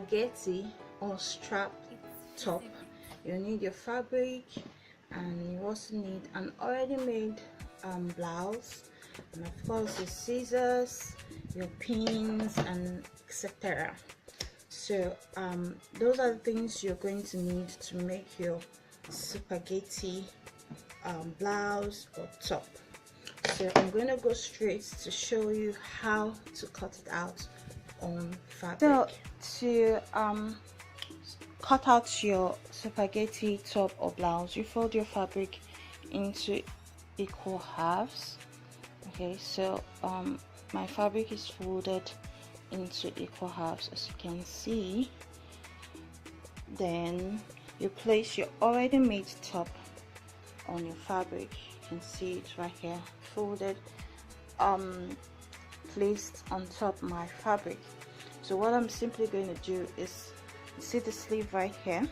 spaghetti or strap top, you need your fabric, and you also need an already made blouse, and of course your scissors, your pins, and etc. So those are the things you're going to need to make your spaghetti blouse or top. So I'm going to go straight to show you how to cut it out on fabric. So to cut out your spaghetti top or blouse, you fold your fabric into equal halves. Okay, so my fabric is folded into equal halves, as you can see. Then you place your already made top on your fabric. You can see it right here, folded, placed on top my fabric. So what I'm simply going to do is, see the sleeve right here,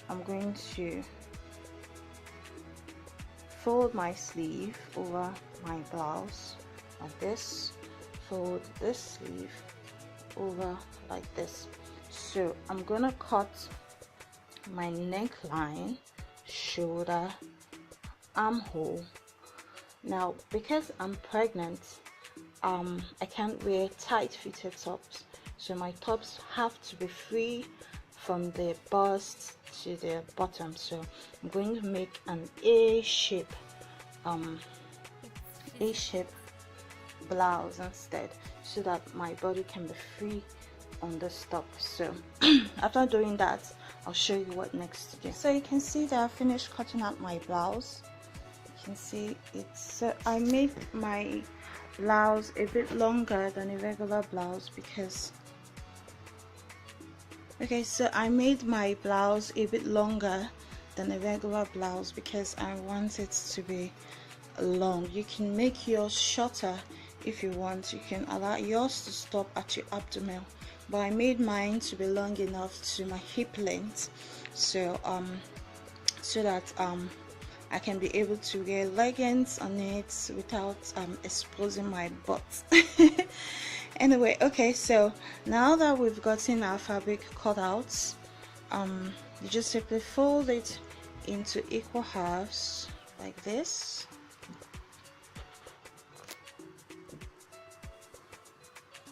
I'm going to fold my sleeve over my blouse like this, fold this sleeve over like this. So I'm gonna cut my neckline, shoulder, armhole. Now because I'm pregnant, I can't wear tight fitted tops, so my tops have to be free from the bust to the bottom. So I'm going to make an A-shape blouse instead, so that my body can be free on this top. So after doing that, I'll show you what next to do. So you can see that I finished cutting out my blouse. You can see it's I made my blouse a bit longer than a regular blouse because I made my blouse a bit longer than a regular blouse because I want it to be long. You can make yours shorter if you want. You can allow yours to stop at your abdomen, but I made mine to be long enough to my hip length, so that I can be able to wear leggings on it without exposing my butt. Anyway, okay, so now that we've gotten our fabric cut out, you just simply fold it into equal halves like this.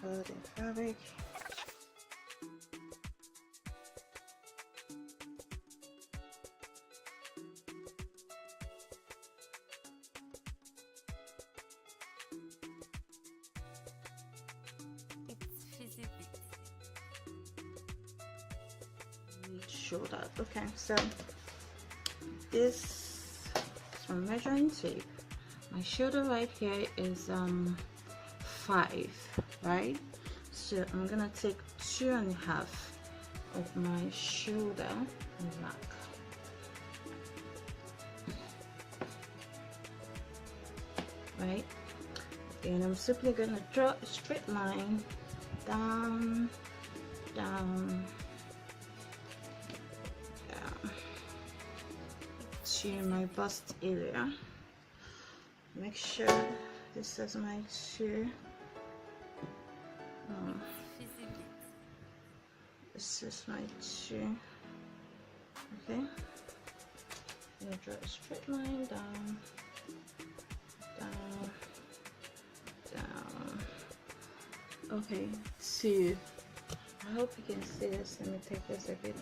Fold the fabric. Shoulder. Okay, so this is my measuring tape. My shoulder right here is 5, right? So I'm gonna take 2.5 of my shoulder back. Right, and I'm simply gonna draw a straight line down, to my bust area. Make sure this is my 2. This is my 2. Okay, I'm gonna draw a straight line down. Okay, 2. I hope you can see this. Let me take this a bit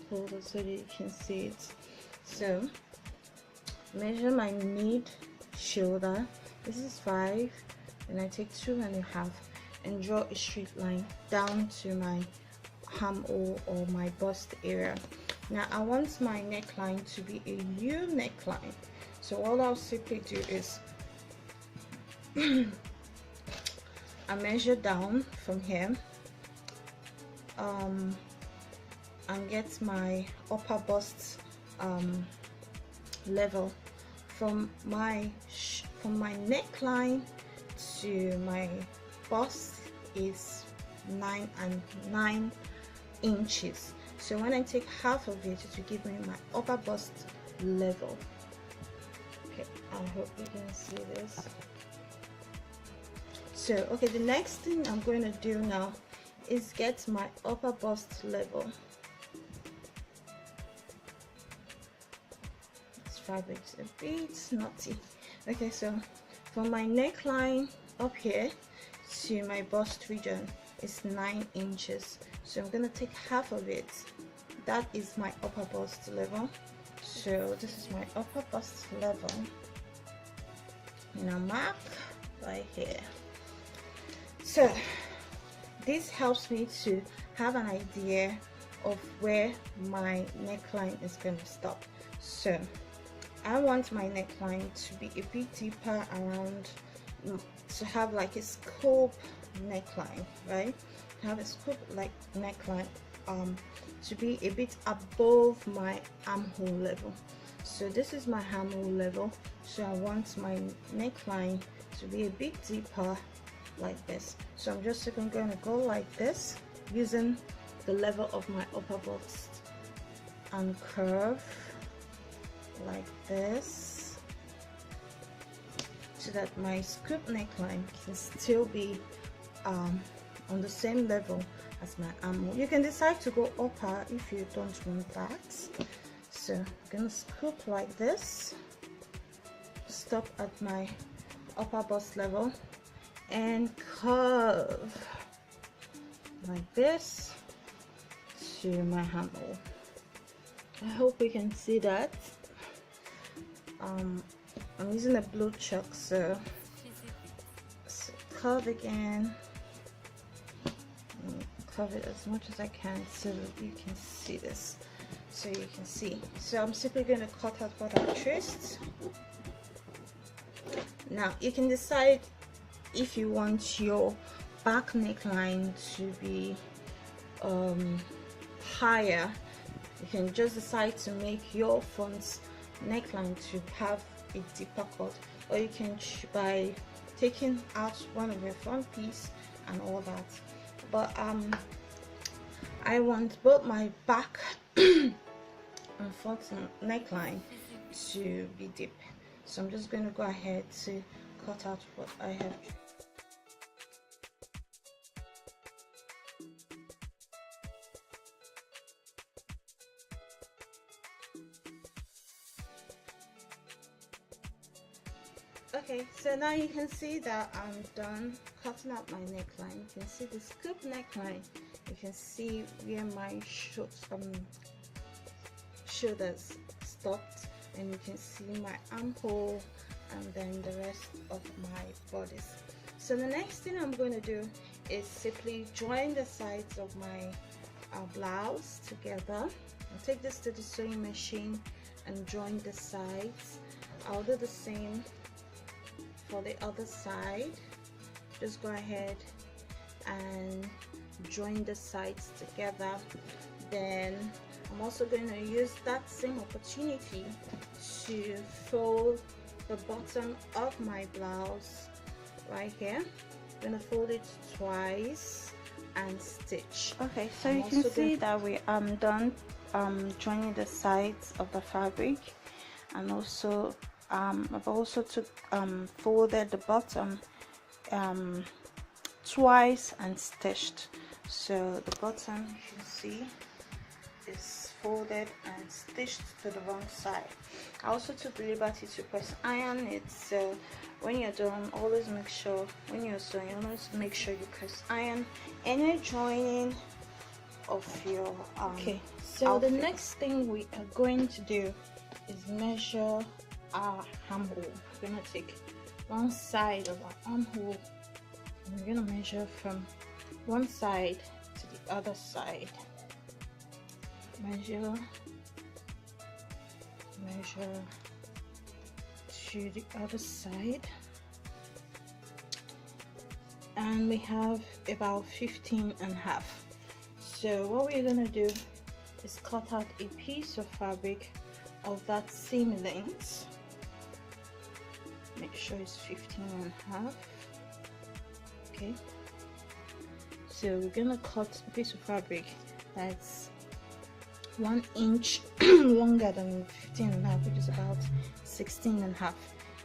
closer so that you can see it. So measure my mid shoulder. This is 5, and I take 2.5 and draw a straight line down to my armhole or my bust area. Now I want my neckline to be a U neckline, so what I'll simply do is I measure down from here and get my upper bust level from my neckline to my bust is 9 inches. So when I take half of it, it will give me my upper bust level. Okay, I hope you can see this. So okay, the next thing I'm going to do now is get my upper bust level. This fabric's a bit naughty. Okay, so from my neckline up here to my bust region is 9 inches. So I'm gonna take half of it. That is my upper bust level. So this is my upper bust level. Now mark right here. So this helps me to have an idea of where my neckline is going to stop. So I want my neckline to be a bit deeper around, to have like a scoop neckline, right? Have a scoop like neckline, to be a bit above my armhole level. So this is my armhole level, so I want my neckline to be a bit deeper like this. So I'm just going to go like this using the level of my upper bust and curve like this, so that my scoop neckline can still be on the same level as my armhole. You can decide to go upper if you don't want that. So I'm gonna scoop like this, stop at my upper bust level, and curve like this to my armhole. I hope you can see that. I'm using a blue chalk, so curve again, curve it as much as I can so you can see this. So you can see. So I'm simply going to cut out what I traced. Now you can decide if you want your back neckline to be higher. You can just decide to make your front neckline to have a deeper cut, or you can by taking out one of your front piece and all that. But I want both my back and front neckline to be deep, so I'm just going to go ahead to cut out what I have. Okay, so now you can see that I'm done cutting out my neckline. You can see the scoop neckline. You can see where my shoulders stopped, and you can see my armhole and then the rest of my bodice. So the next thing I'm going to do is simply join the sides of my blouse together. I'll take this to the sewing machine and join the sides. I'll do the same for the other side. Just go ahead and join the sides together. Then I'm also going to use that same opportunity to fold the bottom of my blouse right here. I'm going to fold it twice and stitch. Okay, so you can see that we done joining the sides of the fabric, and also I've also folded the bottom twice and stitched. So the bottom, you can see, is folded and stitched to the wrong side. I also took the liberty to press iron it, so when you're done, always make sure when you're sewing, always make sure you press iron any joining of your okay. So outfit. The next thing we are going to do is measure our armhole. We're gonna take one side of our armhole and we're gonna measure from one side to the other side. Measure to the other side, and we have about 15 and a half. So what we're gonna do is cut out a piece of fabric of that same length. Make sure it's 15 and a half. Okay, so we're gonna cut a piece of fabric that's 1 inch longer than 15 and a half, which is about 16 and a half.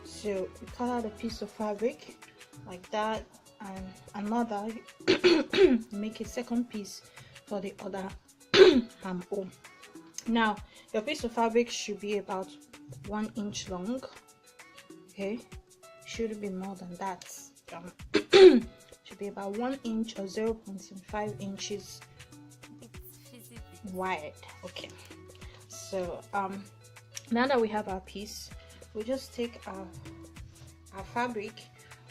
So we cut out a piece of fabric like that, and another make a second piece for the other armhole. Now your piece of fabric should be about 1 inch long. Okay, should be more than that. Should be about 1 inch or 0.5 inches wide. Okay, so now that we have our piece, we'll just take our fabric,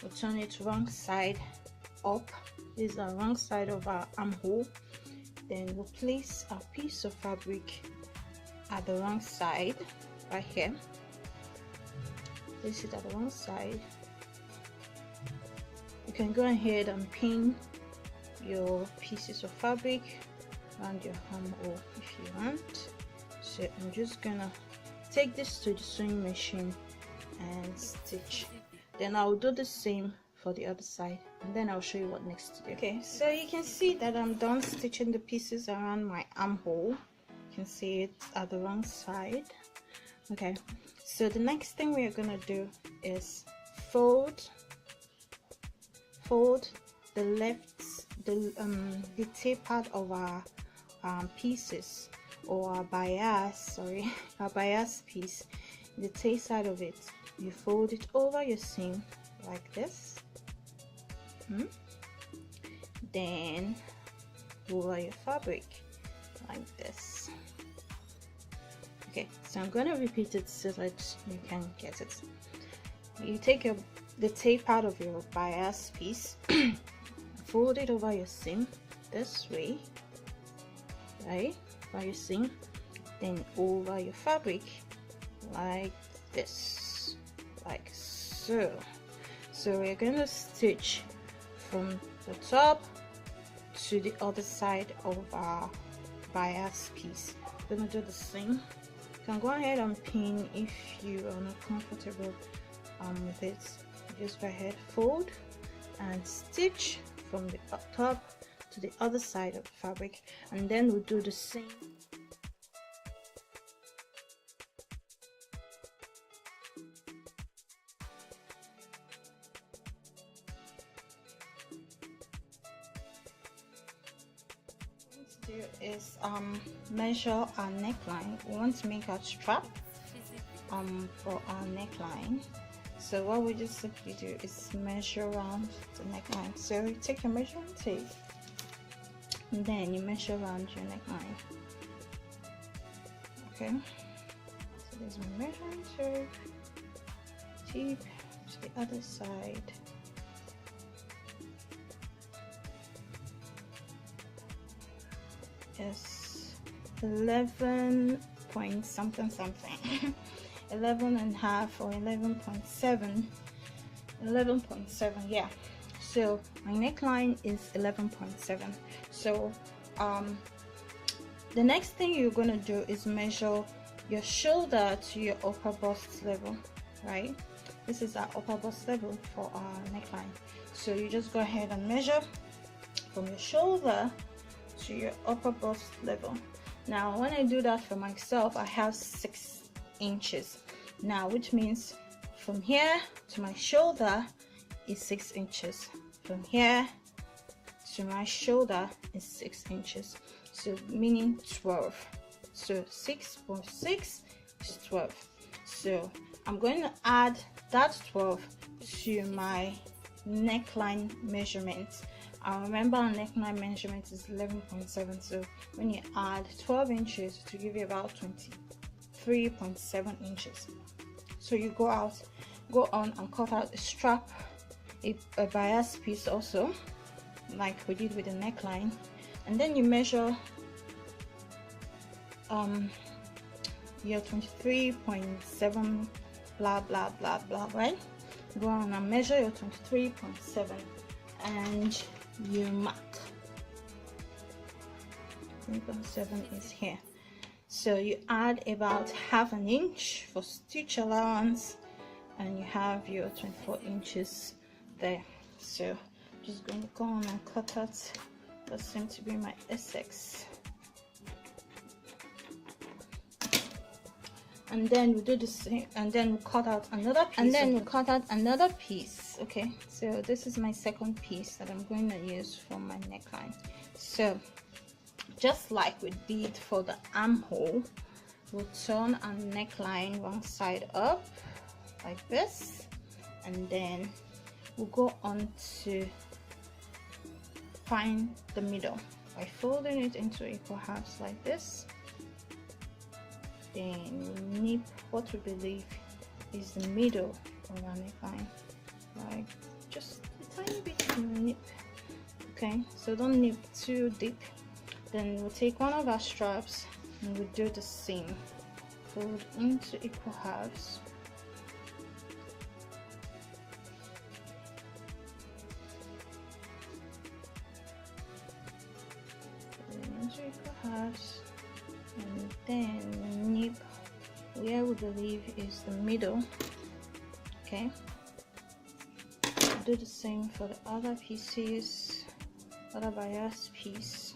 we'll turn it wrong side up. This is the wrong side of our armhole. Then we'll place our piece of fabric at the wrong side, right here. Place it at the wrong side. You can go ahead and pin your pieces of fabric around your armhole if you want. So I'm just gonna take this to the sewing machine and stitch. Then I'll do the same for the other side, and then I'll show you what next to do. Okay, so you can see that I'm done stitching the pieces around my armhole. You can see it at the wrong side. Okay, so the next thing we are gonna do is fold the tape part of our pieces, or our bias, our bias piece, the tape side of it. You fold it over your seam like this, then over your fabric like this. Okay, so I'm going to repeat it so that you can get it. You take the tape out of your bias piece, fold it over your seam this way, right, over your seam, then over your fabric like this, like so. So we're going to stitch from the top to the other side of our bias piece. We're going to do the same. You can go ahead and pin if you are not comfortable with it. Just go ahead, fold and stitch from the top to the other side of the fabric, and then we'll do the same. What we do is measure our neckline. We want to make our strap for our neckline. So what we just simply do is measure around the neckline. So you take your measuring tape and then you measure around your neckline. Okay, so there's my measuring tape to the other side. It's 11 point something 11 and a half or 11.7, yeah. So my neckline is 11.7. So the next thing you're going to do is measure your shoulder to your upper bust level, right? This is our upper bust level for our neckline. So you just go ahead and measure from your shoulder to your upper bust level. Now when I do that for myself, I have 6 inches now, which means from here to my shoulder is 6 inches. From here to my shoulder is 6 inches, so meaning 12. So 6 plus 6 is 12. So I'm going to add that 12 to my neckline measurement. Remember our neckline measurement is 11.7, so when you add 12 inches to give you about 23.7 inches. So you go on and cut out a strap, a bias piece also, like we did with the neckline, and then you measure your 23.7 blah blah blah blah, right? Go on and measure your 23.7 and you mark. 3.7 is here. So you add about half an inch for stitch allowance, and you have your 24 inches there. So just going to go on and cut out what seems to be my Essex, and then we do the same, and then we cut out another piece, Okay, so this is my second piece that I'm going to use for my neckline. So just like we did for the armhole, we'll turn our neckline one side up like this, and then we'll go on to find the middle by folding it into equal halves like this. Then we nip what we believe is the middle of our neckline, like just a tiny bit nip. Okay, so don't nip too deep. Then we'll take one of our straps and we'll do the same, fold into equal halves. Into equal halves, and then nip where we believe is the middle. Okay, do the same for the other pieces, other bias piece.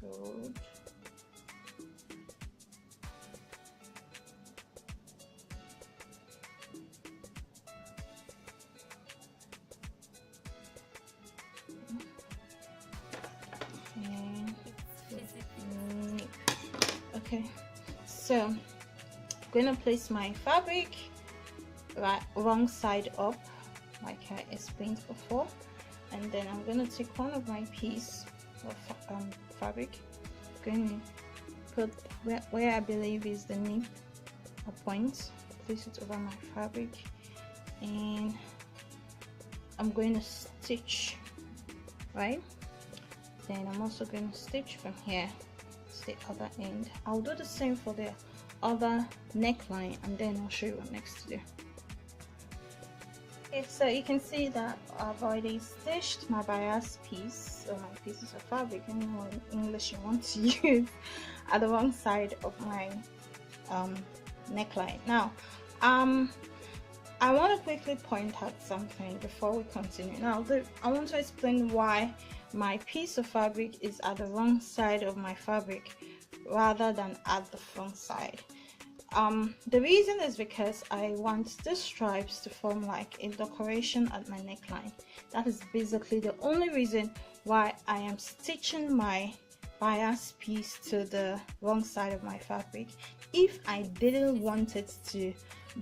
Fold, and nip. Okay, so I'm going to place my fabric wrong side up like I explained before, and then I'm going to take one of my piece of fabric, going to put where I believe is the nip or point, place it over my fabric, and I'm going to stitch, right? Then I'm also going to stitch from here to the other end. I'll do the same for the other neckline, and then I'll show you what next to do. Okay, so you can see that I've already stitched my bias piece, or my pieces of fabric, any English you want to use, at the wrong side of my neckline. Now I want to quickly point out something before we continue. Now I want to explain why my piece of fabric is at the wrong side of my fabric rather than at the front side. The reason is because I want the stripes to form like a decoration at my neckline. That is basically the only reason why I am stitching my bias piece to the wrong side of my fabric. If I didn't want it to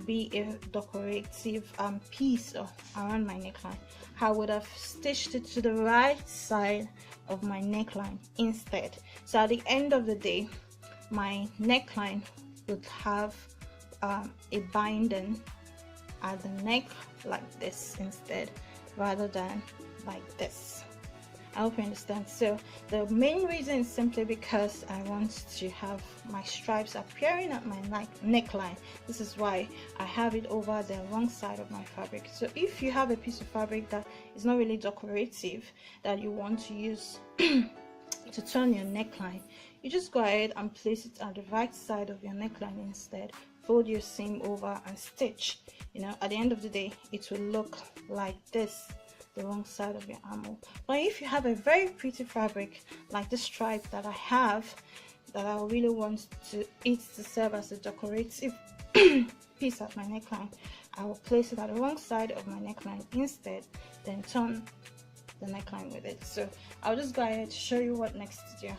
be a decorative piece around my neckline, I would have stitched it to the right side of my neckline instead. So at the end of the day, my neckline would have a binding at the neck like this instead, rather than like this. I hope you understand. So the main reason is simply because I want to have my stripes appearing at my neckline. This is why I have it over the wrong side of my fabric. So if you have a piece of fabric that is not really decorative, that you want to use to turn your neckline, you just go ahead and place it at the right side of your neckline instead. Fold your seam over and stitch. You know, at the end of the day, it will look like this, the wrong side of your armhole. But if you have a very pretty fabric like this stripe that I have, that I really want it to serve as a decorative piece at my neckline, I will place it at the wrong side of my neckline instead, then turn the neckline with it. So I'll just go ahead to show you what next to do.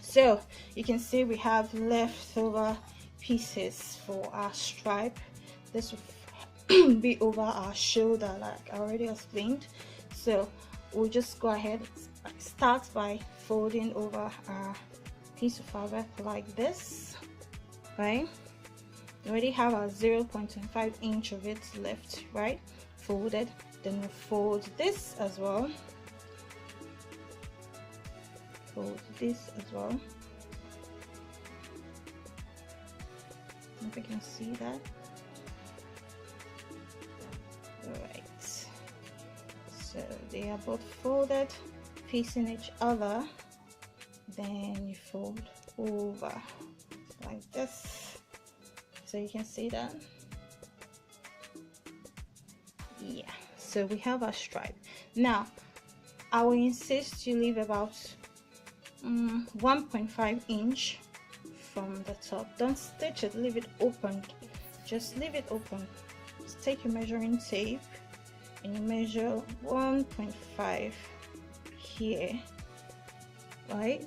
So you can see we have leftover pieces for our stripe. This will be over our shoulder, like I already explained. So we'll just go ahead, start by folding over our piece of fabric like this, right? We already have our 0.25 inch of it left, right, folded. Then we'll fold this as well, fold this as well. If you can see that. Alright, so they are both folded facing each other, then you fold over like this, so you can see that. Yeah, so we have our stripe. Now I will insist you leave about 1.5 inch from the top. Don't stitch it, leave it open, just leave it open. Just take your measuring tape and you measure 1.5 here, right?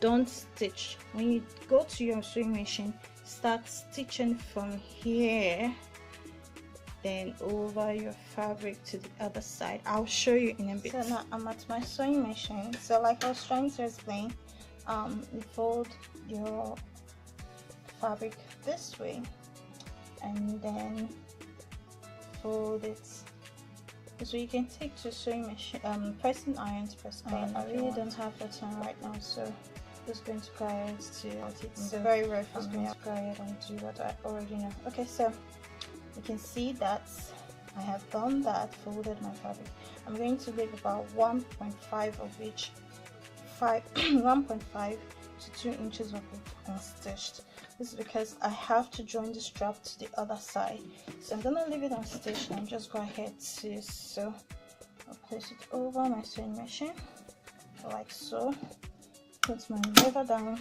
Don't stitch. When you go to your sewing machine, start stitching from here, then over your fabric to the other side. I'll show you in a bit. So now I'm at my sewing machine. So like I was trying to explain, you fold your fabric this way and then fold it. So you can take to sewing machine, pressing iron to press iron. I really don't have the time right now, so I'm just going to go ahead to it's very rough. I'm going to go ahead and do what I already know. Okay, so you can see that I have done that, folded my fabric. I'm going to leave about 1.5 of each, 1.5 to 2 inches of it unstitched. This is because I have to join the strap to the other side, so I'm gonna leave it unstitched and just go ahead to sew. I'll place it over my sewing machine like so, put my lever down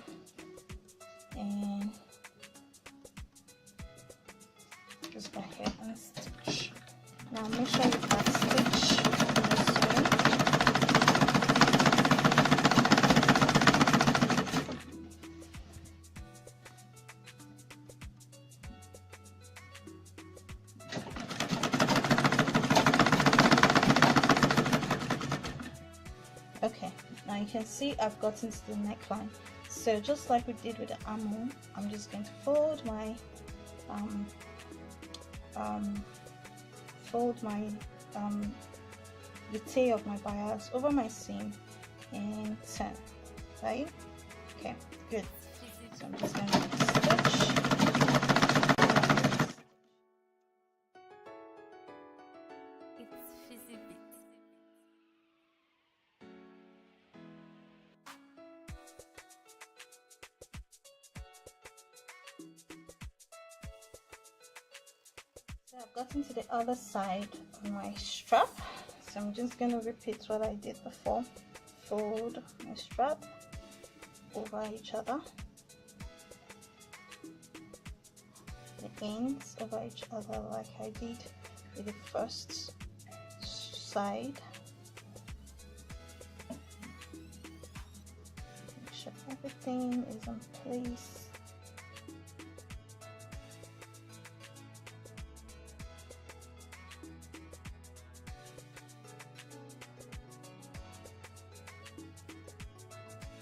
and just go ahead and stitch. Now make sure you back stitch in the sewing. Okay, now you can see I've gotten to the neckline. So just like we did with the armhole, I'm just going to fold my the tail of my bias over my seam and turn, right? Okay, good. So I'm just going to stitch. So I've gotten to the other side of my strap, so I'm just going to repeat what I did before. Fold my strap over each other, the ends over each other like I did with the first side. Make sure everything is in place.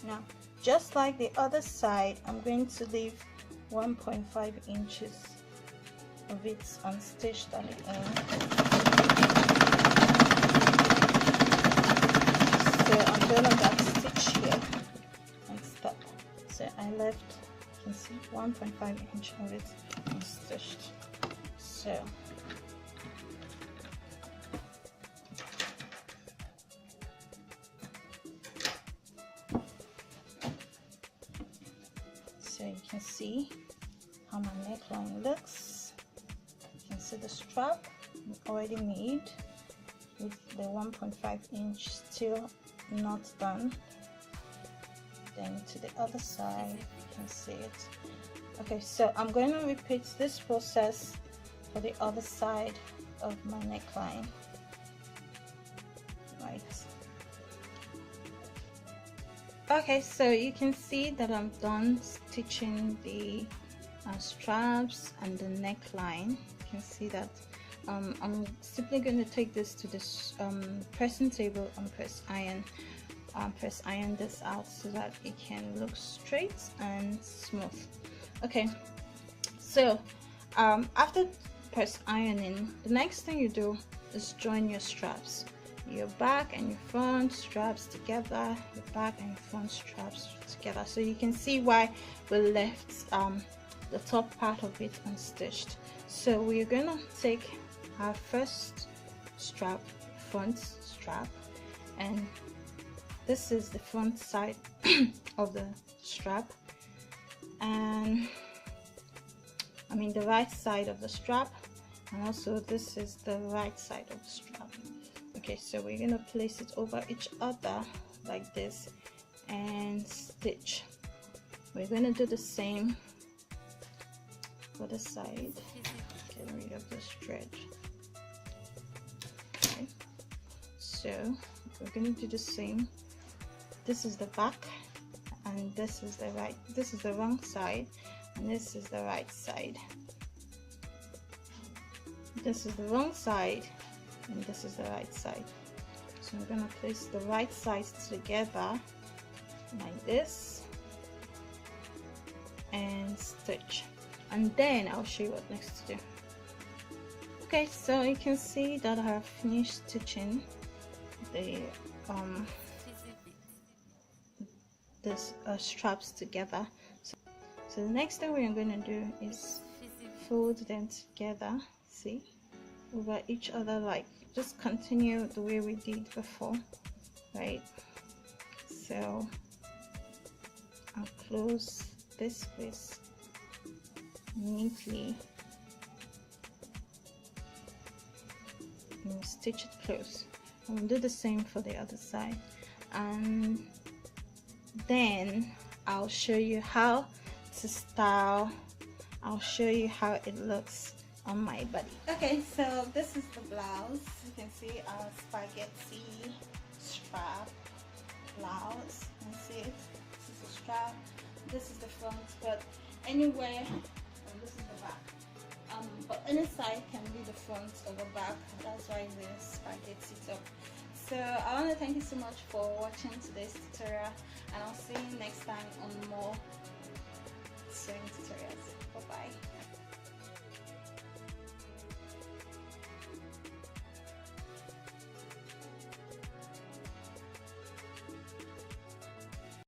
Now, just like the other side, I'm going to leave 1.5 inches of it unstitched at the end. So I'm going to back stitch here and stop. So I left, you can see 1.5 inch of it unstitched. So you can see how my neckline looks. You can see the strap already made with the 1.5 inch still not done. Then to the other side, you can see it. Okay, so I'm going to repeat this process for the other side of my neckline. Right. Okay, so you can see that I'm done stitching the straps and the neckline. You can see that I'm simply going to take this to this pressing table and press iron this out so that it can look straight and smooth. Okay, so after press ironing, the next thing you do is join your straps, your back and your front straps together, your back and your front straps together. So you can see why we left the top part of it unstitched. So we're gonna take our first strap, front strap, and this is the front side of the strap, and I mean the right side of the strap, and also this is the right side of the strap. Okay, so we're gonna place it over each other like this and stitch. We're gonna do the same for the side. Get rid of this thread. So we're going to do the same. This is the back, and this is the right. This is the wrong side, and this is the right side. This is the wrong side, and this is the right side. So I'm gonna place the right sides together like this and stitch, and then I'll show you what next to do. Okay, so you can see that I have finished stitching the straps together. So the next thing we're going to do is fold them together, see, over each other, like just continue the way we did before, right? So I'll close this piece neatly and stitch it close, and we'll do the same for the other side, and then I'll show you how to style. I'll show you how it looks on my body. Okay, so this is the blouse. You can see our spaghetti strap blouse. You can see it. This is the strap, this is the front, but anywhere, and this is the back. But any side can be the front or the back. That's why the spaghetti top. So I want to thank you so much for watching today's tutorial, and I'll see you next time on more sewing tutorials. Bye bye.